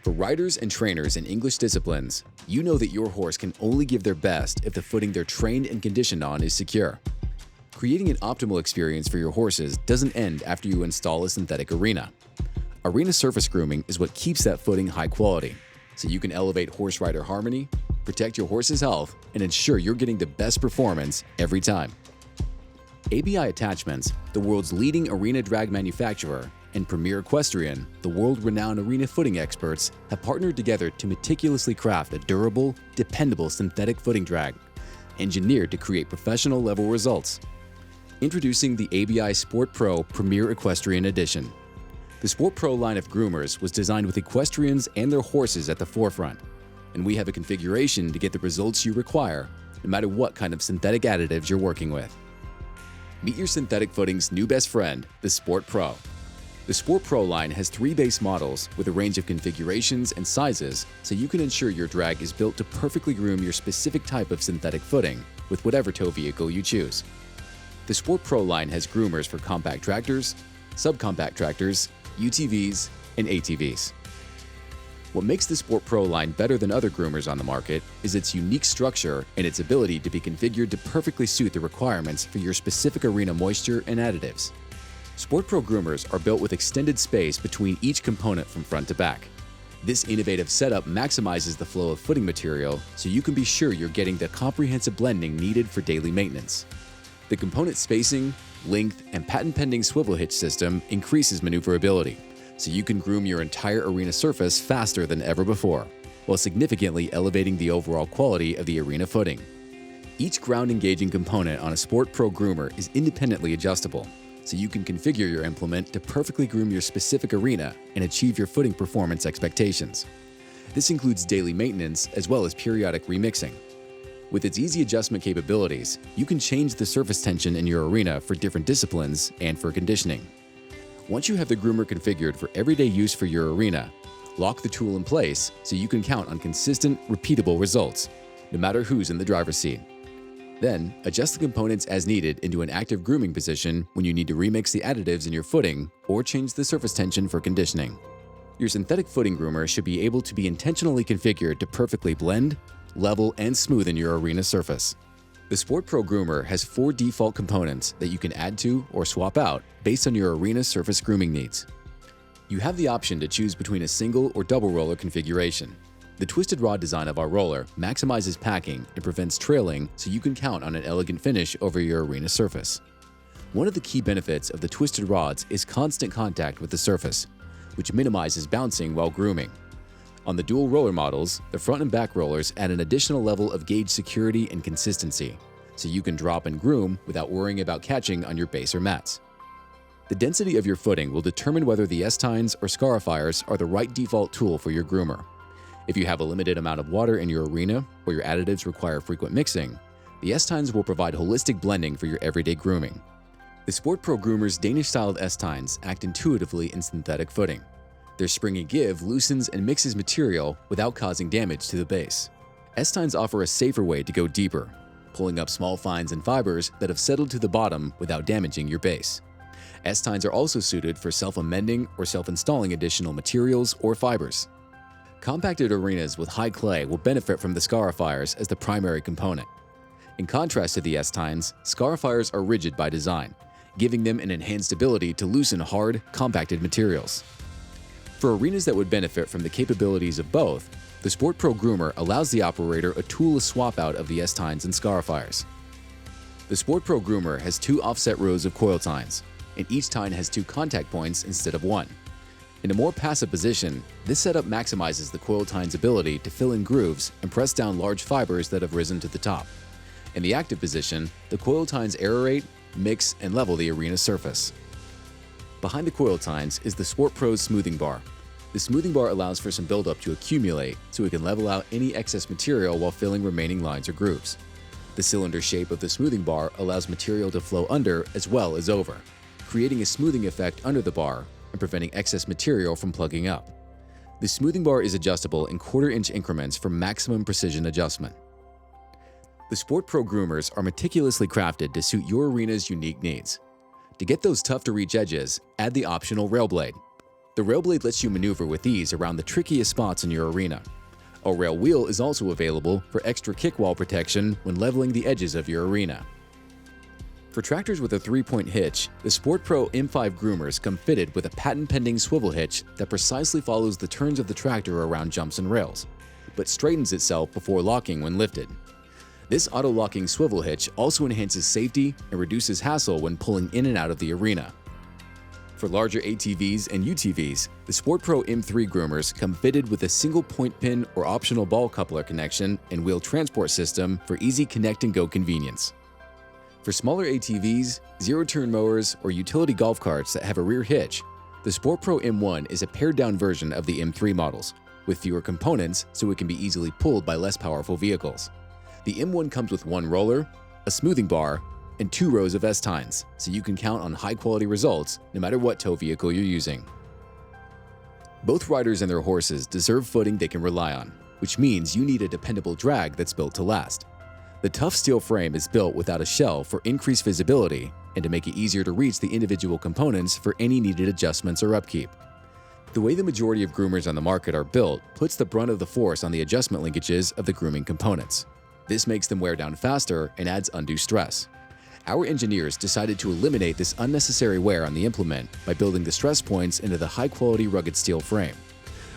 For riders and trainers in English disciplines, you know that your horse can only give their best if the footing they're trained and conditioned on is secure. Creating an optimal experience for your horses doesn't end after you install a synthetic arena. Arena surface grooming is what keeps that footing high quality, so you can elevate horse-rider harmony, protect your horse's health, and ensure you're getting the best performance every time. ABI Attachments, the world's leading arena drag manufacturer, and Premier Equestrian, the world-renowned arena footing experts, have partnered together to meticulously craft a durable, dependable synthetic footing drag, engineered to create professional-level results. Introducing the ABI SportPro Premier Equestrian Edition. The SportPro line of groomers was designed with equestrians and their horses at the forefront, and we have a configuration to get the results you require, no matter what kind of synthetic additives you're working with. Meet your synthetic footing's new best friend, the SportPro. The SportPro line has 3 base models with a range of configurations and sizes, so you can ensure your drag is built to perfectly groom your specific type of synthetic footing with whatever tow vehicle you choose. The SportPro line has groomers for compact tractors, subcompact tractors, UTVs, and ATVs. What makes the SportPro line better than other groomers on the market is its unique structure and its ability to be configured to perfectly suit the requirements for your specific arena moisture and additives. SportPro groomers are built with extended space between each component from front to back. This innovative setup maximizes the flow of footing material so you can be sure you're getting the comprehensive blending needed for daily maintenance. The component spacing, length, and patent-pending swivel hitch system increases maneuverability, so you can groom your entire arena surface faster than ever before, while significantly elevating the overall quality of the arena footing. Each ground-engaging component on a SportPro groomer is independently adjustable, so you can configure your implement to perfectly groom your specific arena and achieve your footing performance expectations. This includes daily maintenance as well as periodic remixing. With its easy adjustment capabilities, you can change the surface tension in your arena for different disciplines and for conditioning. Once you have the groomer configured for everyday use for your arena, lock the tool in place so you can count on consistent, repeatable results, no matter who's in the driver's seat. Then, adjust the components as needed into an active grooming position when you need to remix the additives in your footing or change the surface tension for conditioning. Your synthetic footing groomer should be able to be intentionally configured to perfectly blend, level, and smoothen your arena surface. The SportPro groomer has 4 default components that you can add to or swap out based on your arena surface grooming needs. You have the option to choose between a single or double roller configuration. The twisted rod design of our roller maximizes packing and prevents trailing, so you can count on an elegant finish over your arena surface. One of the key benefits of the twisted rods is constant contact with the surface, which minimizes bouncing while grooming. On the dual roller models, the front and back rollers add an additional level of gauge security and consistency, so you can drop and groom without worrying about catching on your base or mats. The density of your footing will determine whether the S-tines or scarifiers are the right default tool for your groomer. If you have a limited amount of water in your arena or your additives require frequent mixing, the S-tines will provide holistic blending for your everyday grooming. The SportPro groomer's Danish-styled S-tines act intuitively in synthetic footing. Their springy give loosens and mixes material without causing damage to the base. S-tines offer a safer way to go deeper, pulling up small fines and fibers that have settled to the bottom without damaging your base. S-tines are also suited for self-amending or self-installing additional materials or fibers. Compacted arenas with high clay will benefit from the scarifiers as the primary component. In contrast to the S-tines, scarifiers are rigid by design, giving them an enhanced ability to loosen hard, compacted materials. For arenas that would benefit from the capabilities of both, the SportPro groomer allows the operator a toolless swap out of the S-tines and scarifiers. The SportPro groomer has 2 offset rows of coil tines, and each tine has 2 contact points instead of 1. In a more passive position, this setup maximizes the coil tine's ability to fill in grooves and press down large fibers that have risen to the top. In the active position, the coil tines aerate, mix, and level the arena surface. Behind the coil tines is the SportPro's smoothing bar. The smoothing bar allows for some buildup to accumulate so it can level out any excess material while filling remaining lines or grooves. The cylinder shape of the smoothing bar allows material to flow under as well as over, creating a smoothing effect under the bar and preventing excess material from plugging up. The smoothing bar is adjustable in quarter-inch increments for maximum precision adjustment. The SportPro groomers are meticulously crafted to suit your arena's unique needs. To get those tough-to-reach edges, add the optional rail blade. The rail blade lets you maneuver with ease around the trickiest spots in your arena. A rail wheel is also available for extra kick wall protection when leveling the edges of your arena. For tractors with a 3-point hitch, the SportPro M5 Groomers come fitted with a patent-pending swivel hitch that precisely follows the turns of the tractor around jumps and rails, but straightens itself before locking when lifted. This auto-locking swivel hitch also enhances safety and reduces hassle when pulling in and out of the arena. For larger ATVs and UTVs, the SportPro M3 Groomers come fitted with a single point pin or optional ball coupler connection and wheel transport system for easy connect-and-go convenience. For smaller ATVs, zero-turn mowers, or utility golf carts that have a rear hitch, the SportPro M1 is a pared-down version of the M3 models, with fewer components so it can be easily pulled by less powerful vehicles. The M1 comes with one roller, a smoothing bar, and 2 rows of S-tines, so you can count on high-quality results no matter what tow vehicle you're using. Both riders and their horses deserve footing they can rely on, which means you need a dependable drag that's built to last. The tough steel frame is built without a shell for increased visibility and to make it easier to reach the individual components for any needed adjustments or upkeep. The way the majority of groomers on the market are built puts the brunt of the force on the adjustment linkages of the grooming components. This makes them wear down faster and adds undue stress. Our engineers decided to eliminate this unnecessary wear on the implement by building the stress points into the high-quality rugged steel frame.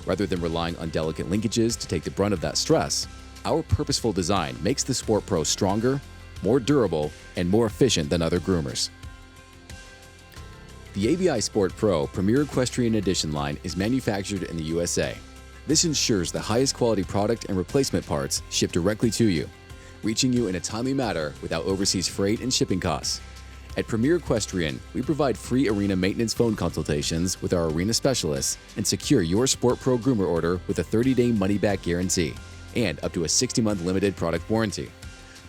Rather than relying on delicate linkages to take the brunt of that stress, our purposeful design makes the SportPro stronger, more durable, and more efficient than other groomers. The ABI SportPro Premier Equestrian Edition line is manufactured in the USA. This ensures the highest quality product and replacement parts ship directly to you, reaching you in a timely manner without overseas freight and shipping costs. At Premier Equestrian, we provide free arena maintenance phone consultations with our arena specialists and secure your SportPro groomer order with a 30-day money-back guarantee and up to a 60-month limited product warranty.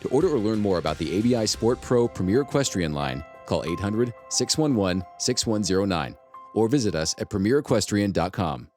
To order or learn more about the ABI SportPro Premier Equestrian line, call 800-611-6109 or visit us at premierequestrian.com.